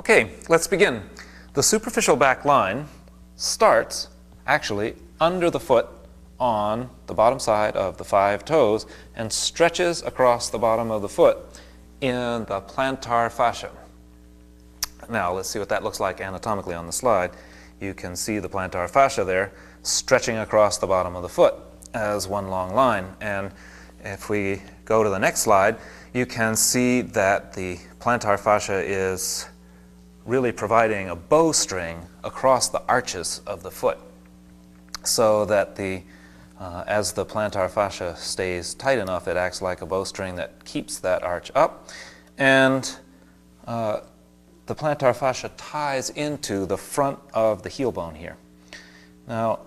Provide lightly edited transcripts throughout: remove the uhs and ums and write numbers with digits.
Okay, let's begin. The superficial back line starts actually under the foot on the bottom side of the 5 toes and stretches across the bottom of the foot in the plantar fascia. Now let's see what that looks like anatomically on the slide. You can see the plantar fascia there stretching across the bottom of the foot as one long line. And if we go to the next slide, you can see that the plantar fascia is really providing a bowstring across the arches of the foot, so that as the plantar fascia stays tight enough, it acts like a bowstring that keeps that arch up, and the plantar fascia ties into the front of the heel bone here. Now,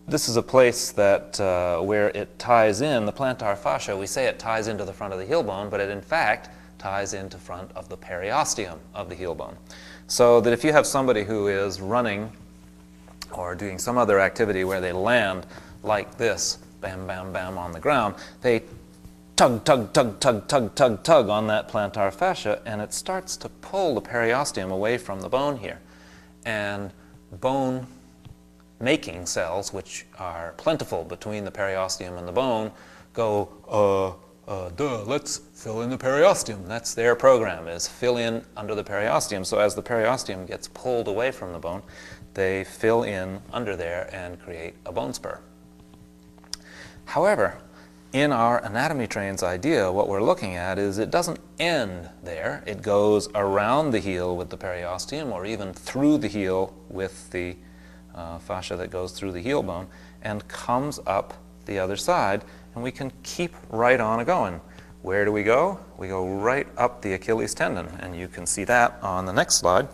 this is a place that where it ties in, the plantar fascia, we say it ties into the front of the heel bone, but it in fact ties into front of the periosteum of the heel bone. So that if you have somebody who is running or doing some other activity where they land like this, bam, bam, bam on the ground, they tug, tug, tug, tug, tug, tug, tug on that plantar fascia, and it starts to pull the periosteum away from the bone here. And bone making cells, which are plentiful between the periosteum and the bone, go, let's fill in the periosteum. That's their program, is fill in under the periosteum. So as the periosteum gets pulled away from the bone, they fill in under there and create a bone spur. However, in our anatomy trains idea, what we're looking at is it doesn't end there. It goes around the heel with the periosteum, or even through the heel with the fascia that goes through the heel bone, and comes up the other side, and we can keep right on a-going. Where do we go? We go right up the Achilles tendon, and you can see that on the next slide.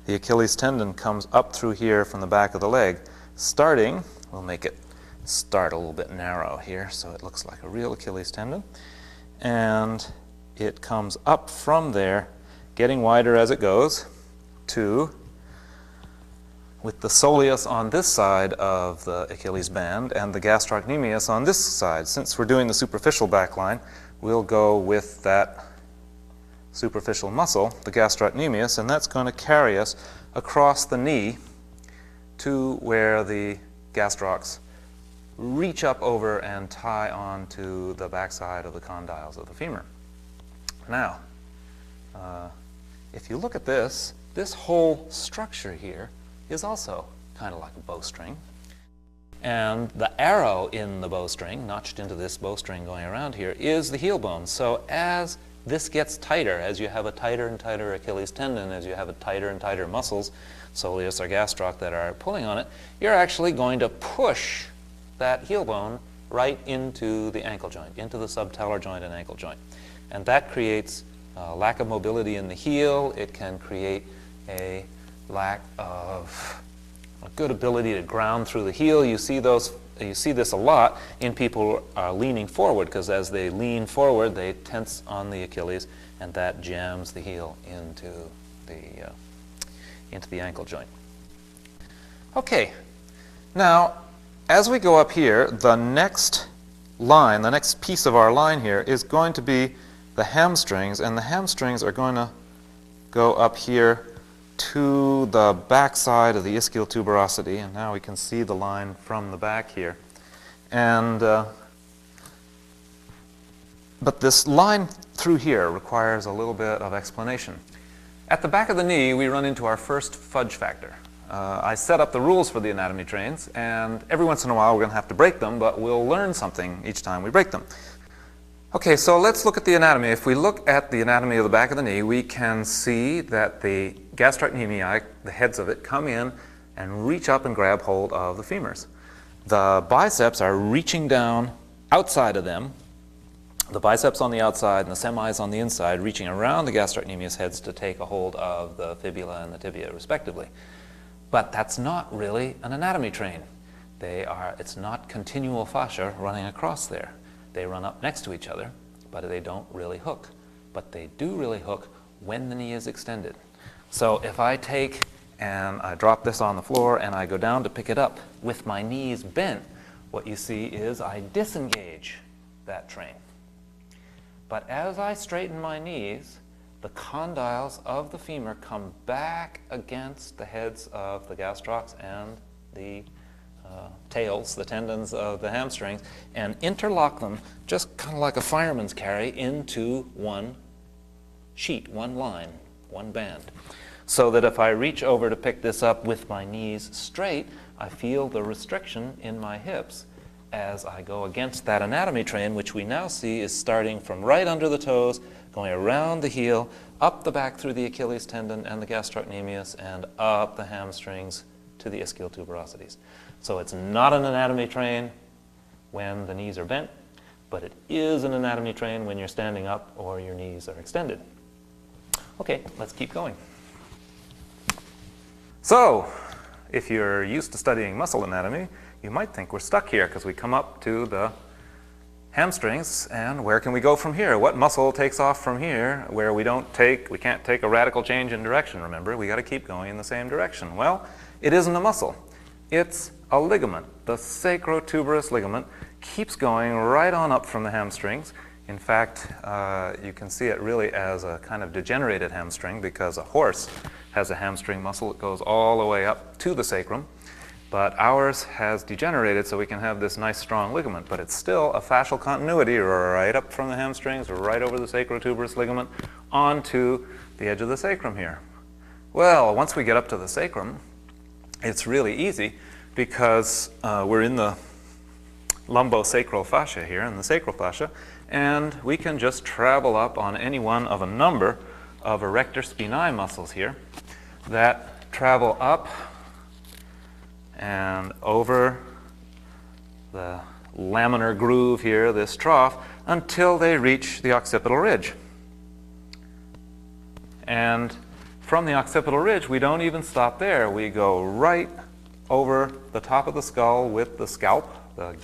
The Achilles tendon comes up through here from the back of the leg, starting, we'll make it start a little bit narrow here so it looks like a real Achilles tendon, and it comes up from there, getting wider as it goes, to, with the soleus on this side of the Achilles band and the gastrocnemius on this side. Since we're doing the superficial back line, we'll go with that superficial muscle, the gastrocnemius, and that's going to carry us across the knee to where the gastrocs reach up over and tie on to the backside of the condyles of the femur. Now, if you look at this whole structure here is also kind of like a bowstring. And the arrow in the bowstring, notched into this bowstring going around here, is the heel bone. So as this gets tighter, as you have a tighter and tighter Achilles tendon, as you have a tighter and tighter muscles, soleus or gastroc, that are pulling on it, you're actually going to push that heel bone right into the ankle joint, into the subtalar joint and ankle joint. And that creates a lack of mobility in the heel. It can create a lack of a good ability to ground through the heel. You see this a lot in people who are leaning forward, because as they lean forward, they tense on the Achilles, and that jams the heel into the ankle joint. Okay, now as we go up here, the next line, the next piece of our line here is going to be the hamstrings, and the hamstrings are going to go up here to the back side of the ischial tuberosity, and now we can see the line from the back here. And but this line through here requires a little bit of explanation. At the back of the knee, we run into our first fudge factor. I set up the rules for the anatomy trains, and every once in a while we're going to have to break them, but we'll learn something each time we break them. Okay, so let's look at the anatomy. If we look at the anatomy of the back of the knee, we can see that the gastrocnemiae, the heads of it, come in and reach up and grab hold of the femurs. The biceps are reaching down outside of them, the biceps on the outside and the semis on the inside, reaching around the gastrocnemius heads to take a hold of the fibula and the tibia, respectively. But that's not really an anatomy train. It's not continual fascia running across there. They run up next to each other, but they don't really hook. But they do really hook when the knee is extended. So if I take and I drop this on the floor and I go down to pick it up with my knees bent, what you see is I disengage that train. But as I straighten my knees, the condyles of the femur come back against the heads of the gastrocs and the tails, the tendons of the hamstrings, and interlock them just kind of like a fireman's carry into one sheet, one line, one band. So that if I reach over to pick this up with my knees straight, I feel the restriction in my hips as I go against that anatomy train, which we now see is starting from right under the toes, going around the heel, up the back through the Achilles tendon and the gastrocnemius, and up the hamstrings to the ischial tuberosities. So it's not an anatomy train when the knees are bent, but it is an anatomy train when you're standing up or your knees are extended. Okay, let's keep going. So, if you're used to studying muscle anatomy, you might think we're stuck here because we come up to the hamstrings, and where can we go from here? What muscle takes off from here where we can't take a radical change in direction, remember? We got to keep going in the same direction. Well, it isn't a muscle. It's a ligament. The sacrotuberous ligament keeps going right on up from the hamstrings. In fact, you can see it really as a kind of degenerated hamstring because a horse has a hamstring muscle that goes all the way up to the sacrum. But ours has degenerated so we can have this nice strong ligament, but it's still a fascial continuity right up from the hamstrings, right over the sacrotuberous ligament, onto the edge of the sacrum here. Well, once we get up to the sacrum, it's really easy because we're in the lumbosacral fascia here, in the sacral fascia, and we can just travel up on any one of a number of erector spinae muscles here that travel up and over the laminar groove here, this trough, until they reach the occipital ridge. And from the occipital ridge, we don't even stop there. We go right over the top of the skull with the scalp, the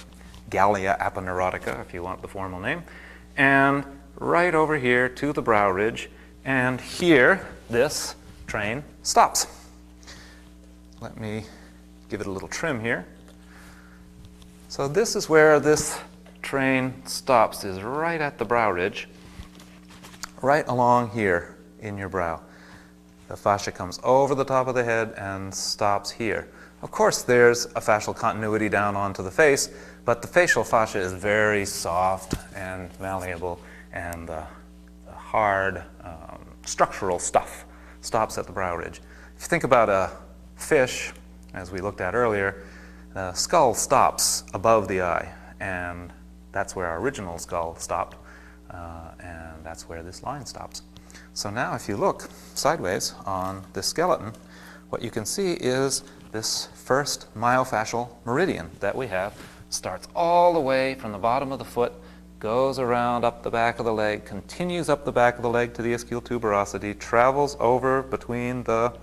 Gallia aponeurotica, if you want the formal name, and right over here to the brow ridge, and here this train stops. Let me give it a little trim here. So this is where this train stops, is right at the brow ridge, right along here in your brow. The fascia comes over the top of the head and stops here. Of course, there's a fascial continuity down onto the face, but the facial fascia is very soft and malleable, and the hard structural stuff stops at the brow ridge. If you think about a fish, as we looked at earlier, the skull stops above the eye, and that's where our original skull stopped, and that's where this line stops. So now if you look sideways on this skeleton, what you can see is this first myofascial meridian that we have starts all the way from the bottom of the foot, goes around up the back of the leg, continues up the back of the leg to the ischial tuberosity, travels over between the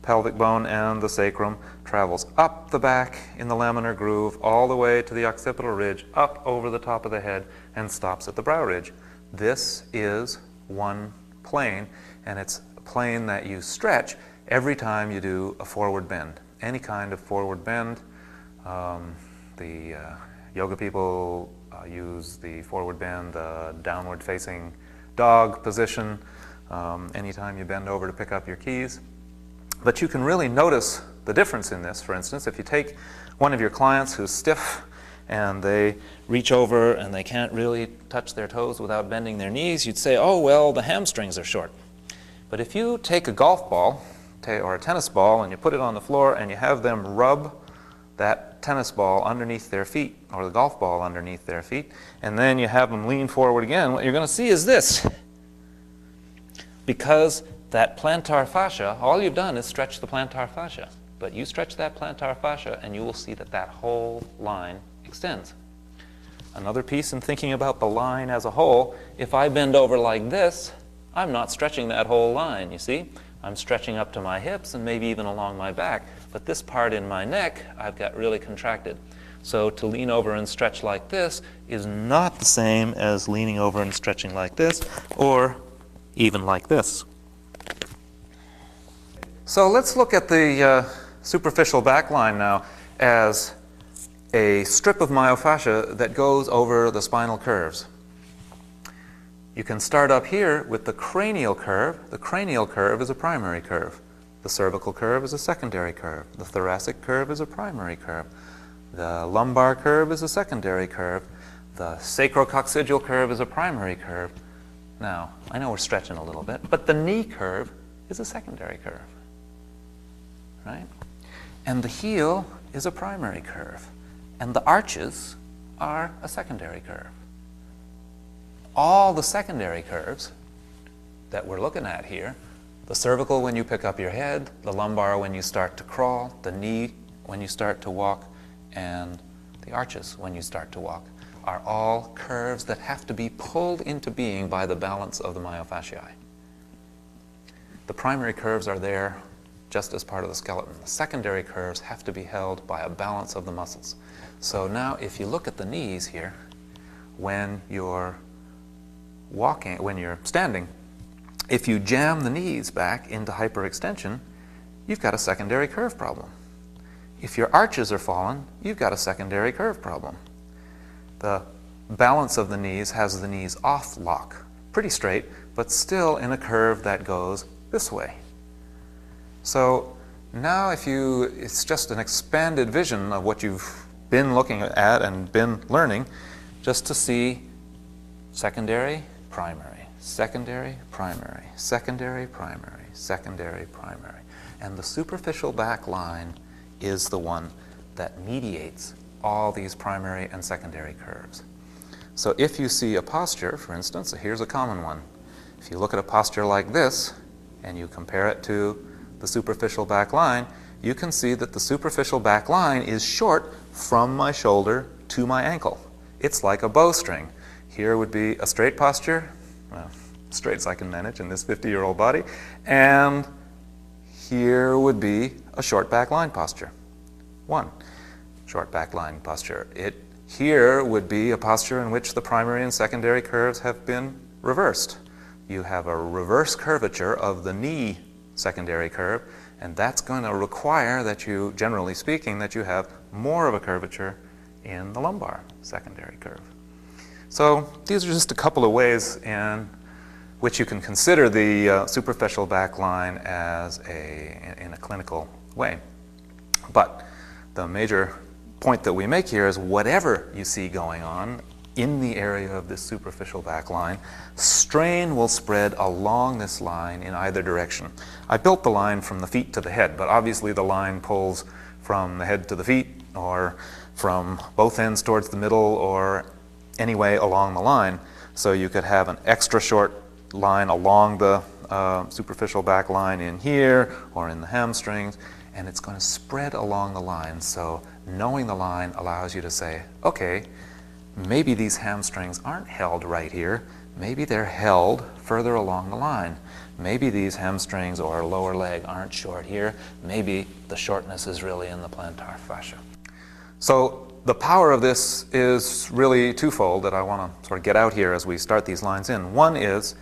pelvic bone and the sacrum, travels up the back in the laminar groove all the way to the occipital ridge, up over the top of the head, and stops at the brow ridge. This is one plane, and it's a plane that you stretch every time you do a forward bend. Any kind of forward bend. The yoga people use the forward bend, the downward facing dog position, anytime you bend over to pick up your keys. But you can really notice the difference in this. For instance, if you take one of your clients who's stiff and they reach over and they can't really touch their toes without bending their knees, you'd say, oh, well, the hamstrings are short. But if you take a golf ball or a tennis ball and you put it on the floor and you have them rub that tennis ball underneath their feet, or the golf ball underneath their feet, and then you have them lean forward again, what you're going to see is this. Because that plantar fascia, all you've done is stretch the plantar fascia. But you stretch that plantar fascia and you will see that that whole line extends. Another piece in thinking about the line as a whole, if I bend over like this, I'm not stretching that whole line, you see? I'm stretching up to my hips and maybe even along my back, but this part in my neck I've got really contracted. So to lean over and stretch like this is not the same as leaning over and stretching like this, or even like this. So let's look at the superficial back line now as a strip of myofascia that goes over the spinal curves. You can start up here with the cranial curve. The cranial curve is a primary curve. The cervical curve is a secondary curve. The thoracic curve is a primary curve. The lumbar curve is a secondary curve. The sacrococcygeal curve is a primary curve. Now, I know we're stretching a little bit, but the knee curve is a secondary curve, right? And the heel is a primary curve. And the arches are a secondary curve. All the secondary curves that we're looking at here, the cervical when you pick up your head, the lumbar when you start to crawl, the knee when you start to walk, and the arches when you start to walk, are all curves that have to be pulled into being by the balance of the myofasciae. The primary curves are there just as part of the skeleton. The secondary curves have to be held by a balance of the muscles. So now if you look at the knees here, when you're walking, when you're standing, if you jam the knees back into hyperextension, you've got a secondary curve problem. If your arches are fallen, you've got a secondary curve problem. The balance of the knees has the knees off lock, pretty straight, but still in a curve that goes this way. So now it's just an expanded vision of what you've been looking at and been learning, just to see secondary, primary, secondary, primary, secondary, primary, secondary, primary. And the superficial back line is the one that mediates all these primary and secondary curves. So if you see a posture, for instance, here's a common one. If you look at a posture like this, and you compare it to the superficial back line, you can see that the superficial back line is short from my shoulder to my ankle. It's like a bowstring. Here would be a straight posture, well, straight as I can manage in this 50-year-old body, and here would be a short back line posture. One short back line posture. Here would be a posture in which the primary and secondary curves have been reversed. You have a reverse curvature of the knee secondary curve, and that's going to require that you, generally speaking, that you have more of a curvature in the lumbar secondary curve. So these are just a couple of ways in which you can consider the superficial back line as in a clinical way. But the major point that we make here is whatever you see going on in the area of this superficial back line, strain will spread along this line in either direction. I built the line from the feet to the head, but obviously the line pulls from the head to the feet, or from both ends towards the middle, or any way along the line. So you could have an extra short line along the superficial back line in here, or in the hamstrings, and it's going to spread along the line. So knowing the line allows you to say, okay, maybe these hamstrings aren't held right here. Maybe they're held further along the line. Maybe these hamstrings or lower leg aren't short here. Maybe the shortness is really in the plantar fascia. So the power of this is really twofold that I want to sort of get out here as we start these lines in. One is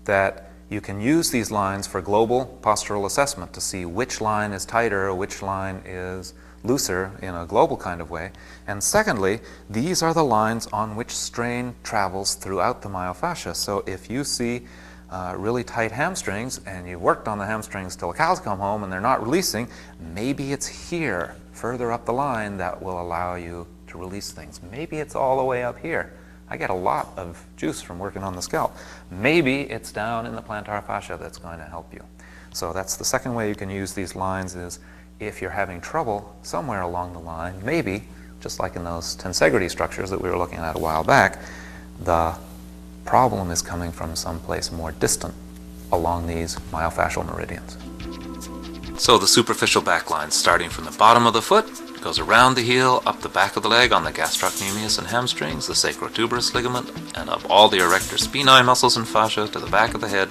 that you can use these lines for global postural assessment to see which line is tighter or which line is looser in a global kind of way. And secondly, these are the lines on which strain travels throughout the myofascia. So if you see really tight hamstrings and you worked on the hamstrings till the cows come home and they're not releasing, maybe it's here, further up the line, that will allow you to release things. Maybe it's all the way up here. I get a lot of juice from working on the scalp. Maybe it's down in the plantar fascia that's going to help you. So that's the second way you can use these lines, is if you're having trouble somewhere along the line, maybe, just like in those tensegrity structures that we were looking at a while back, the problem is coming from someplace more distant along these myofascial meridians. So the superficial back line, starting from the bottom of the foot, goes around the heel, up the back of the leg on the gastrocnemius and hamstrings, the sacrotuberous ligament, and up all the erector spinae muscles and fascia to the back of the head,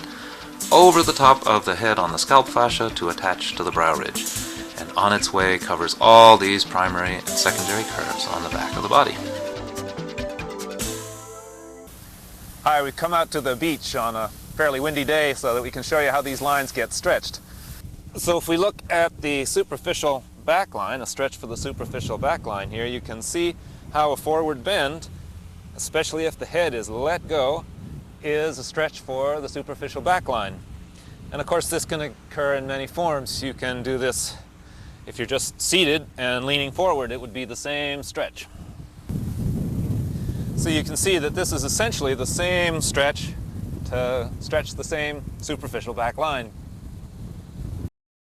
over the top of the head on the scalp fascia to attach to the brow ridge, and on its way covers all these primary and secondary curves on the back of the body. Hi, we've come out to the beach on a fairly windy day so that we can show you how these lines get stretched. So if we look at the superficial back line, a stretch for the superficial back line here, you can see how a forward bend, especially if the head is let go, is a stretch for the superficial back line. And of course this can occur in many forms. You can do this if you're just seated and leaning forward. It would be the same stretch. So you can see that this is essentially the same stretch to stretch the same superficial back line.